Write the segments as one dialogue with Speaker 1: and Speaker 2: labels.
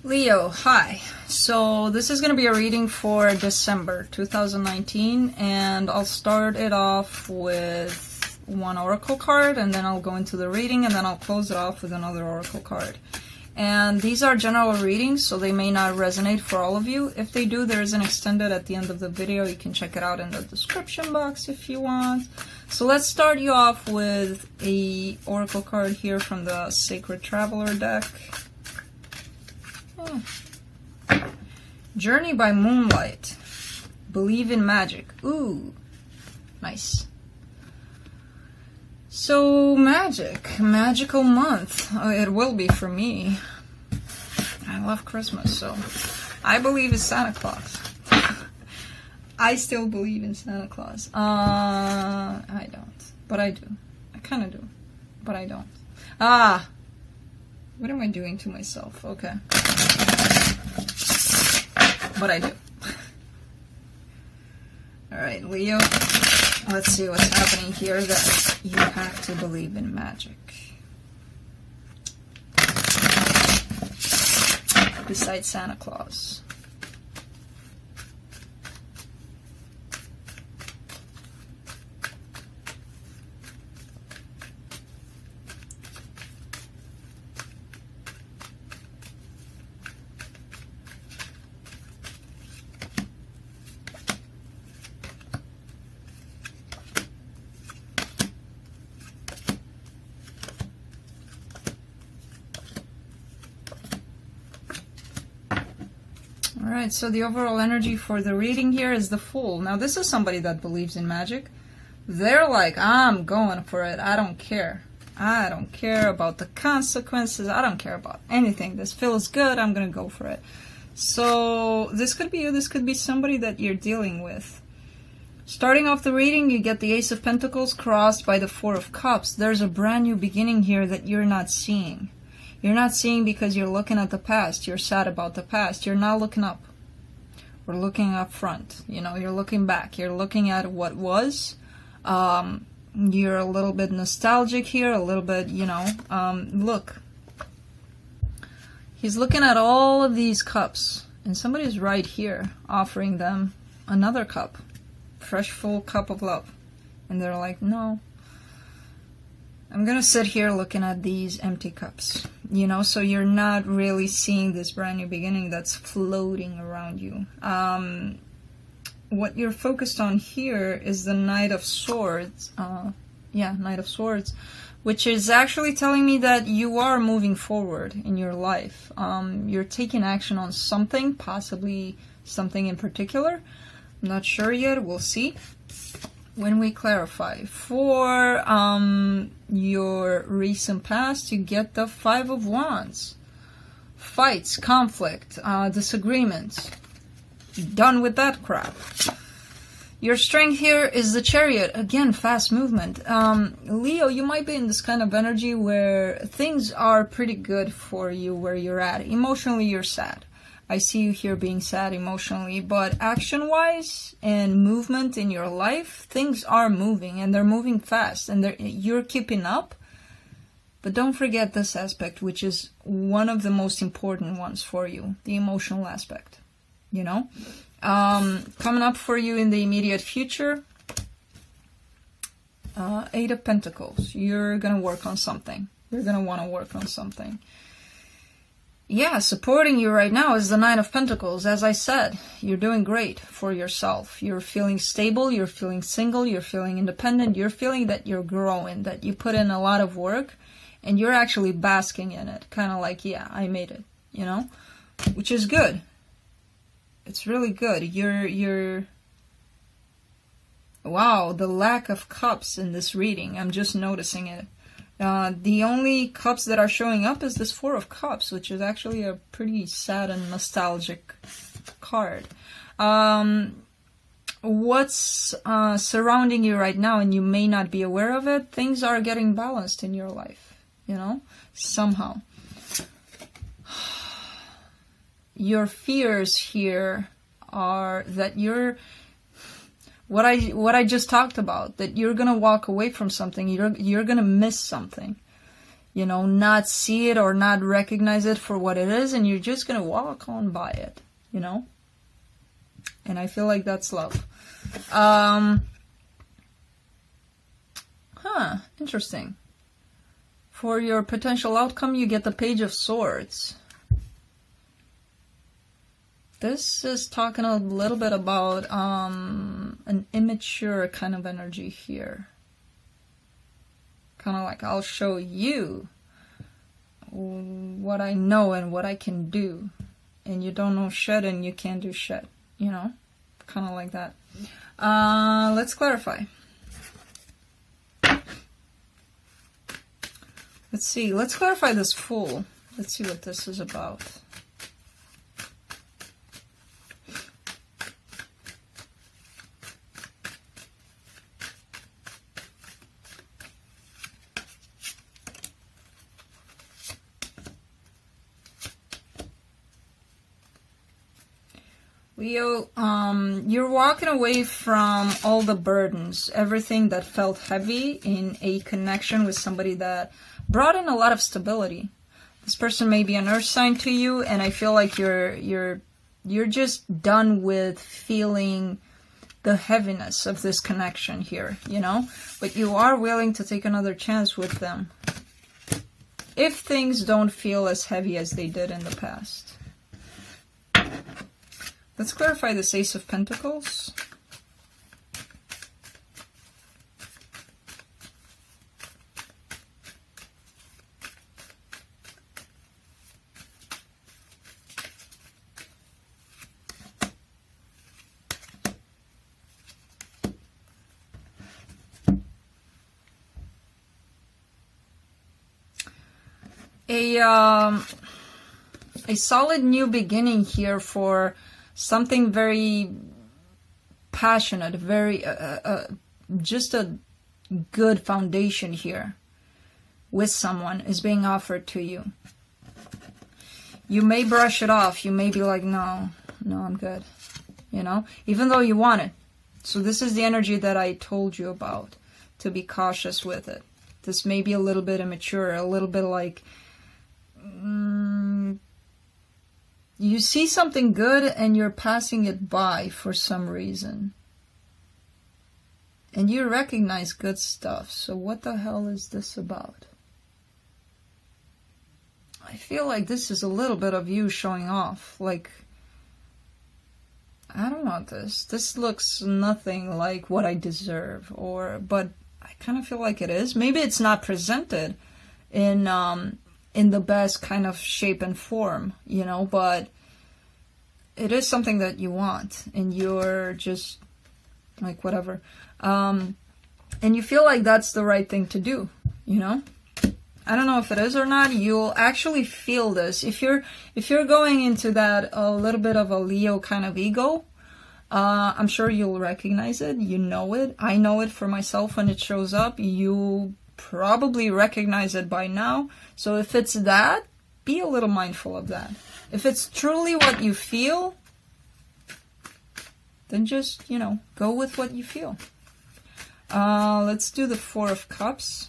Speaker 1: Leo, hi. So this is going to be a reading for December 2019, and I'll start it off with one oracle card, and then I'll go into the reading, and then I'll close it off with another oracle card. And these are general readings, so they may not resonate for all of you. If they do, there is an extended at the end of the video. You can check it out in the description box if you want. So let's start you off with a oracle card here from the Sacred Traveler deck. Journey by Moonlight. Believe in magic. Ooh, nice. So magical month. It will be for me. I love Christmas, so I believe in Santa Claus. I still believe in Santa Claus. I don't, but I do. I kind of do, but I don't. What am I doing to myself? Okay. But I do. Alright, Leo. Let's see what's happening here that you have to believe in magic. Besides Santa Claus. Alright, so the overall energy for the reading here is the Fool. Now this is somebody that believes in magic. They're like, I'm going for it. I don't care. I don't care about the consequences. I don't care about anything. This feels good. I'm going to go for it. So this could be you. This could be somebody that you're dealing with. Starting off the reading, you get the Ace of Pentacles crossed by the Four of Cups. There's a brand new beginning here that you're not seeing. You're not seeing because you're looking at the past. You're sad about the past. You're not looking up. We're looking up front. You know, you're looking back. You're looking at what was. You're a little bit nostalgic here. A little bit, you know. Look. He's looking at all of these cups. And somebody's right here offering them another cup. Fresh, full cup of love. And they're like, no. I'm gonna sit here looking at these empty cups, you know, so you're not really seeing this brand new beginning that's floating around you. What you're focused on here is the Knight of Swords. Knight of Swords, which is actually telling me that you are moving forward in your life. You're taking action on something, possibly something in particular. I'm not sure yet. We'll see when we clarify. For your recent past, you get the Five of Wands. Fights, conflict, disagreements. Done with that crap. Your strength here is the Chariot. Again, fast movement. Leo, you might be in this kind of energy where things are pretty good for you where you're at. Emotionally, you're sad. I see you here being sad emotionally, but action-wise and movement in your life, things are moving, and they're moving fast, and you're keeping up. But don't forget this aspect, which is one of the most important ones for you, the emotional aspect, you know? Coming up for you in the immediate future, Eight of Pentacles. You're going to work on something. You're going to want to work on something. Yeah, supporting you right now is the Nine of Pentacles. As I said, you're doing great for yourself. You're feeling stable, you're feeling single, you're feeling independent, you're feeling that you're growing, that you put in a lot of work, and you're actually basking in it. Kind of like, yeah, I made it, you know? Which is good. It's really good. You're... Wow, the lack of cups in this reading. I'm just noticing it. The only cups that are showing up is this Four of Cups, which is actually a pretty sad and nostalgic card. What's surrounding you right now, and you may not be aware of it, things are getting balanced in your life, you know, somehow. Your fears here are that you're... What I just talked about, that you're gonna walk away from something, you're gonna miss something. you know, not see it or not recognize it for what it is, and you're just gonna walk on by it, you know? And I feel like that's love. Interesting. For your potential outcome, you get the Page of Swords. This is talking a little bit about an immature kind of energy here. Kind of like, I'll show you what I know and what I can do. And you don't know shit and you can't do shit. You know? Kind of like that. Let's clarify. Let's see. Let's clarify this Fool. Let's see what this is about. Leo, you're walking away from all the burdens, everything that felt heavy in a connection with somebody that brought in a lot of stability. This person may be an earth sign to you, and I feel like you're just done with feeling the heaviness of this connection here, you know? But you are willing to take another chance with them if things don't feel as heavy as they did in the past. Let's clarify this Ace of Pentacles. A solid new beginning here for something very passionate, very just a good foundation here with someone is being offered to you. You may brush it off. You may be like, no, I'm good. You know, even though you want it. So this is the energy that I told you about, to be cautious with it. This may be a little bit immature, a little bit like, you see something good and you're passing it by for some reason. And you recognize good stuff. So what the hell is this about? I feel like this is a little bit of you showing off. Like, I don't want this. This looks nothing like what I deserve. But I kind of feel like it is. Maybe it's not presented in the best kind of shape and form, you know, but it is something that you want, and you're just like, whatever. And you feel like that's the right thing to do, you know? I don't know if it is or not. You'll actually feel this. If you're going into that a little bit of a Leo kind of ego, I'm sure you'll recognize it. You know it. I know it for myself when it shows up. You probably recognize it by now. So if it's that, be a little mindful of that. If it's truly what you feel, then just, you know, go with what you feel. Let's do the Four of Cups.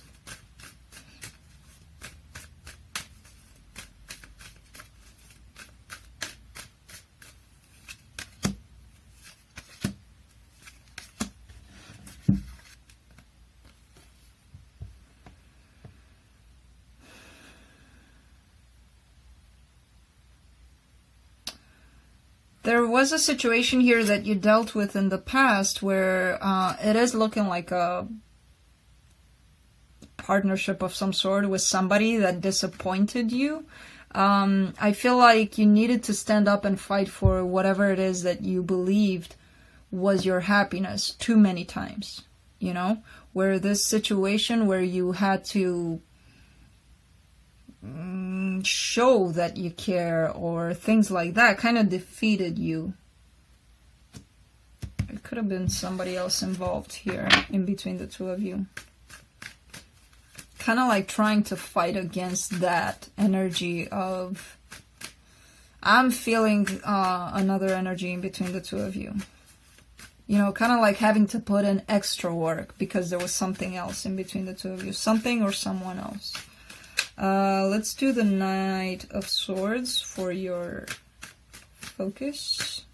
Speaker 1: There was a situation here that you dealt with in the past where it is looking like a partnership of some sort with somebody that disappointed you. I feel like you needed to stand up and fight for whatever it is that you believed was your happiness too many times, you know? Where this situation where you had to show that you care or things like that kind of defeated you. It could have been somebody else involved here in between the two of you. Kind of like trying to fight against that energy of, I'm feeling another energy in between the two of you. You know, kind of like having to put in extra work because there was something else in between the two of you. Something or someone else. Let's do the Knight of Swords for your focus.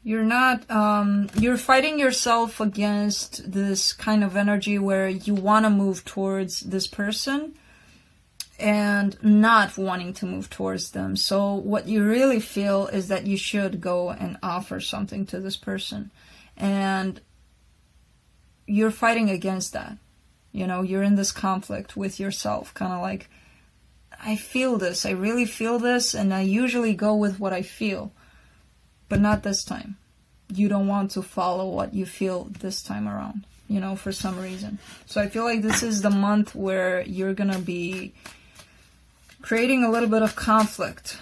Speaker 1: You're not, you're fighting yourself against this kind of energy where you want to move towards this person and not wanting to move towards them. So what you really feel is that you should go and offer something to this person. And you're fighting against that. You know, you're in this conflict with yourself, kind of like, I feel this, I really feel this, and I usually go with what I feel. But not this time. You don't want to follow what you feel this time around, you know, for some reason. So I feel like this is the month where you're going to be creating a little bit of conflict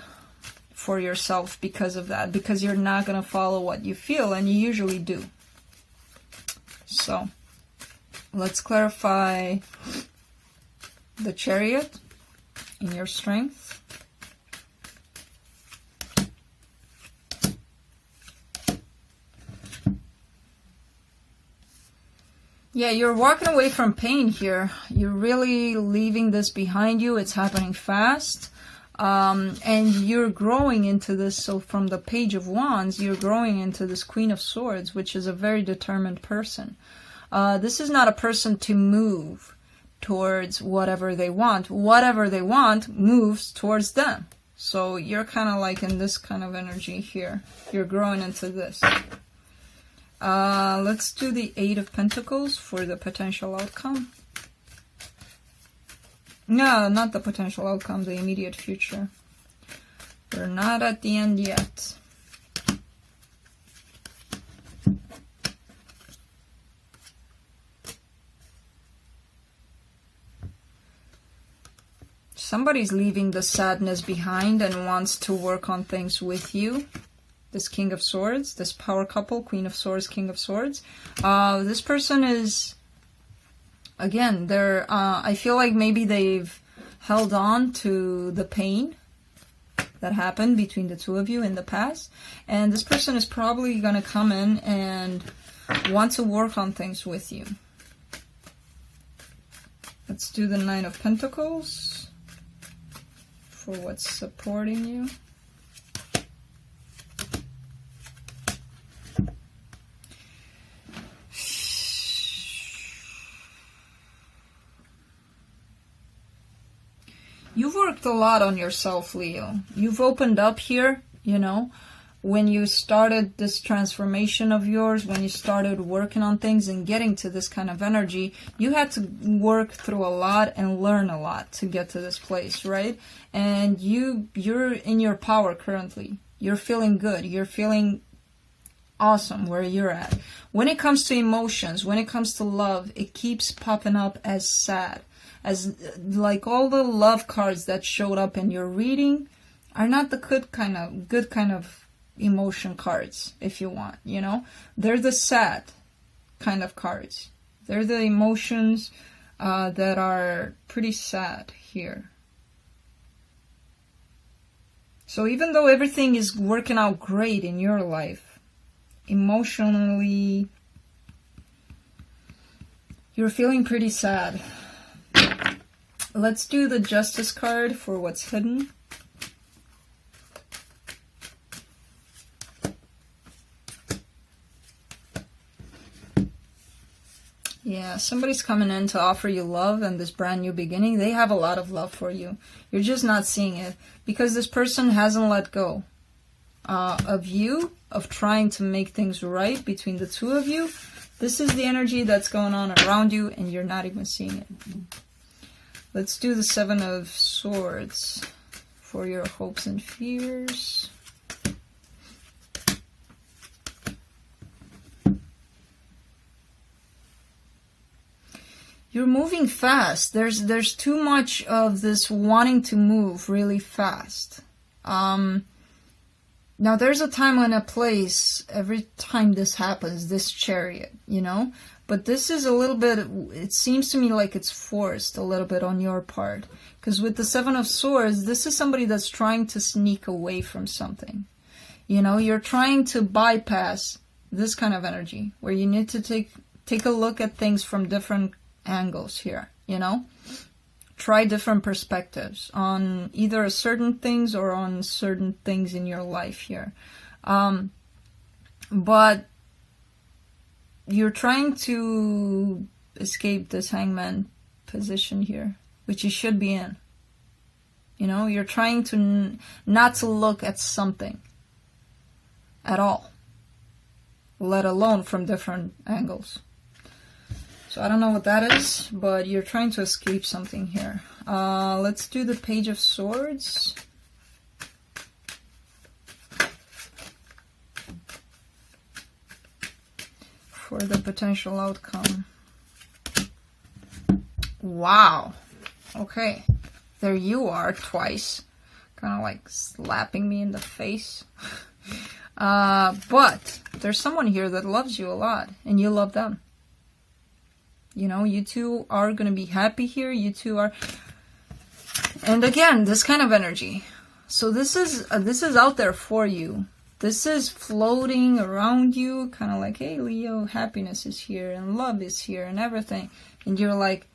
Speaker 1: for yourself because of that. Because you're not going to follow what you feel, and you usually do. So, let's clarify the Chariot in your strength. Yeah, you're walking away from pain here. You're really leaving this behind you. It's happening fast. And you're growing into this. So from the Page of Wands, you're growing into this Queen of Swords, which is a very determined person. This is not a person to move towards whatever they want. Whatever they want moves towards them. So you're kind of like in this kind of energy here. You're growing into this. Let's do the Eight of Pentacles for the potential outcome. No, not the potential outcome, the immediate future. We're not at the end yet. Somebody's leaving the sadness behind and wants to work on things with you. This King of Swords, this power couple, Queen of Swords, King of Swords. This person is, again, they're, I feel like maybe they've held on to the pain that happened between the two of you in the past. And this person is probably going to come in and want to work on things with you. Let's do the Nine of Pentacles for what's supporting you. You've worked a lot on yourself, Leo. You've opened up here, you know, when you started this transformation of yours, when you started working on things and getting to this kind of energy, you had to work through a lot and learn a lot to get to this place, right? And you're in your power currently. You're feeling good. You're feeling awesome where you're at. When it comes to emotions, when it comes to love, it keeps popping up as sad. As like all the love cards that showed up in your reading are not the good kind of emotion cards, if you want, you know. They're the sad kind of cards. They're the emotions that are pretty sad here. So even though everything is working out great in your life, emotionally, you're feeling pretty sad. Let's do the Justice card for what's hidden. Yeah, somebody's coming in to offer you love and this brand new beginning. They have a lot of love for you. You're just not seeing it because this person hasn't let go of you, of trying to make things right between the two of you. This is the energy that's going on around you and you're not even seeing it. Let's do the Seven of Swords for your hopes and fears. You're moving fast. There's too much of this wanting to move really fast. Now there's a time and a place every time this happens, this Chariot, you know. But this is a little bit, it seems to me like it's forced a little bit on your part. Because with the Seven of Swords, this is somebody that's trying to sneak away from something. You know, you're trying to bypass this kind of energy where you need to take a look at things from different angles here, you know? Try different perspectives on either certain things or on certain things in your life here. But you're trying to escape this hangman position here, which you should be in. You know, you're trying to not to look at something at all, let alone from different angles. So I don't know what that is, but you're trying to escape something here. Let's do the Page of Swords. For the potential outcome. Wow. Okay. There you are twice. Kind of like slapping me in the face. But there's someone here that loves you a lot, and you love them. You know, you two are going to be happy here. You two are... And again, this kind of energy. So this is out there for you. This is floating around you, kind of like, hey, Leo, happiness is here, and love is here, and everything. And you're like,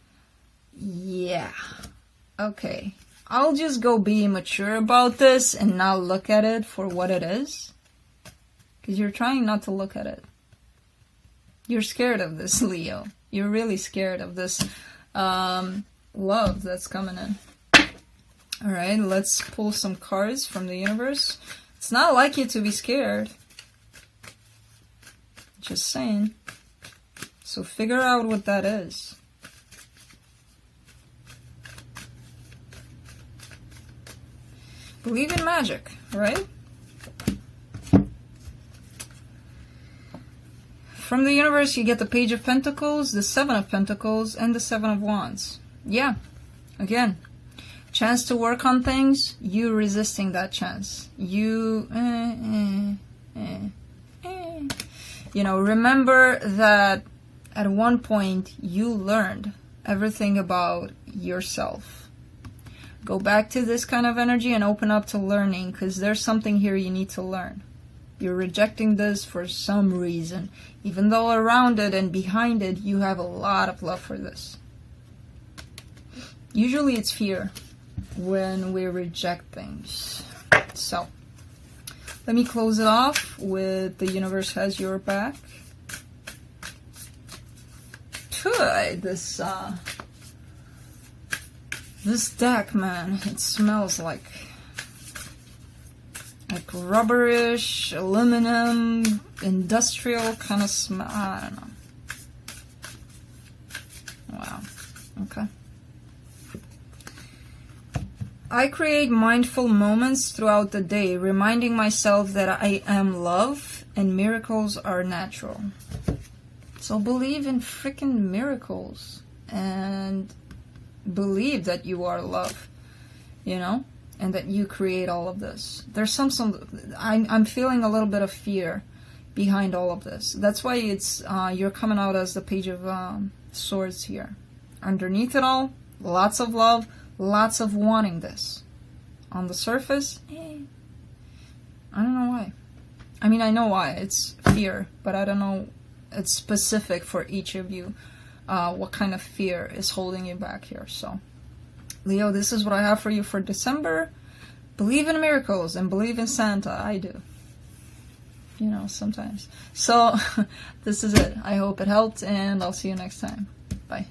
Speaker 1: yeah, okay. I'll just go be immature about this and not look at it for what it is. Because you're trying not to look at it. You're scared of this, Leo. You're really scared of this love that's coming in. Alright, let's pull some cards from the universe. It's not like you to be scared. Just saying. So figure out what that is. Believe in magic, right? From the universe, you get the Page of Pentacles, the Seven of Pentacles, and the Seven of Wands. Yeah, again, chance to work on things, you resisting that chance. You, you know, remember that at one point you learned everything about yourself. Go back to this kind of energy and open up to learning, because there's something here you need to learn. You're rejecting this for some reason, even though around it and behind it you have a lot of love for this. Usually it's fear when we reject things. So, let me close it off with the universe has your back. This deck, man, it smells like rubberish, aluminum, industrial kind of smell. I don't know. Wow. Okay. I create mindful moments throughout the day, reminding myself that I am love and miracles are natural. So believe in freaking miracles and believe that you are love, you know, and that you create all of this. There's I'm feeling a little bit of fear behind all of this. That's why it's you're coming out as the Page of Swords here. Underneath it all, lots of love, lots of wanting this. On the surface, I don't know why. I mean, I know why. It's fear, but I don't know. It's specific for each of you. What kind of fear is holding you back here. So, Leo, this is what I have for you for December. Believe in miracles and believe in Santa. I do. You know, sometimes. So, this is it. I hope it helped, and I'll see you next time. Bye.